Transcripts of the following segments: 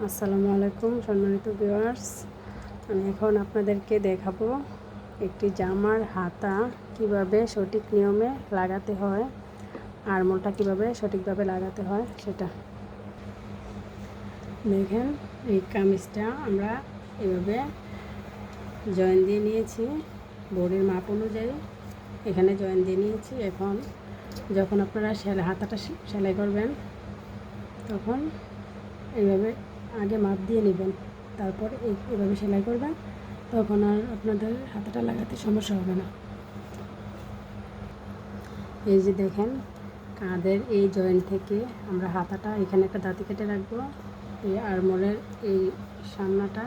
আসসালামু আলাইকুম সম্মানিত ভিউয়ার্স, আমি এখন আপনাদেরকে দেখাবো একটি জামার হাতা কিভাবে সঠিক নিয়মে লাগাতে হয়, আরমোলটা কিভাবে সঠিকভাবে লাগাতে হয় সেটা দেখেন। এই কামিজটা আমরা এভাবে জয়েন দিয়ে নিয়েছি, বডির মাপ অনুযায়ী এখানে জয়েন দিয়ে নিয়েছি। এখন যখন আপনারা হাতাটা সেলাই করবেন তখন এইভাবে আগে মাপ দিয়ে নেবেন, তারপর এইভাবে সেলাই করবেন, তখন আর আপনাদের হাতাটা লাগাতে সমস্যা হবে না। এই যে দেখেন, কাঁধের এই জয়েন্ট থেকে আমরা হাতাটা এখানে একটা দাঁতি কেটে রাখবো। এই আরমোলের এই সামনাটা,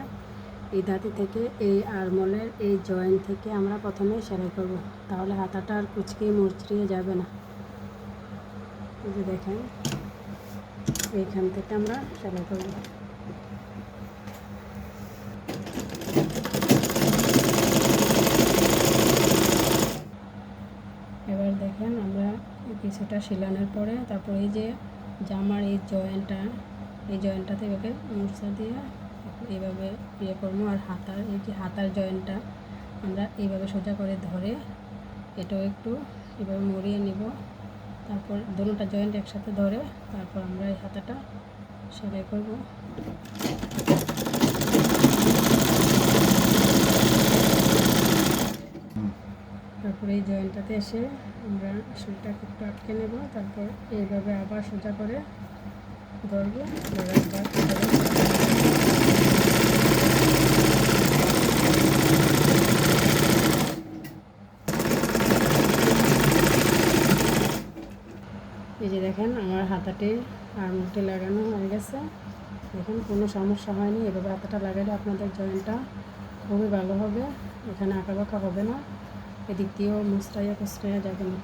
এই দাঁতি থেকে এই আরমোলের এই জয়েন্ট থেকে আমরা প্রথমে সেলাই করব, তাহলে হাতাটা আর কুচকে মুচড়িয়ে যাবে না। এই যে দেখেন, এইখান থেকে আমরা সেলাই করব। এবার দেখেন, আমরা কিছুটা সেলানোর পরে তারপর এই যে জামার এই জয়েন্টটাতে এভাবে মোচড়া দিয়ে এইভাবে করবো। আর এই যে হাতার জয়েন্টটা আমরা এইভাবে সোজা করে ধরে এটাও একটু এভাবে মরিয়ে নিব। তারপর দুটোটা জয়েন্ট একসাথে ধরে তারপর আমরা এই হাতাটা সেলাই করব। তারপরে এই জয়েন্টটাতে এসে আমরা সুইটাকে একটু আটকে নেব, তারপর এইভাবে আবার সোজা করে ধরবো। এই যে দেখেন, আমার হাতাটি আরমোলটি লাগানো হয়ে গেছে। দেখুন, কোনো সমস্যা হয়নি। এভাবে হাতাটা লাগালে আপনাদের জয়েন্টটা খুবই ভালো হবে, এখানে আঁকা বাঁকা হবে না, এদিক দিয়েও মুচড়াইয়া কুচড়াইয়া যাবে না।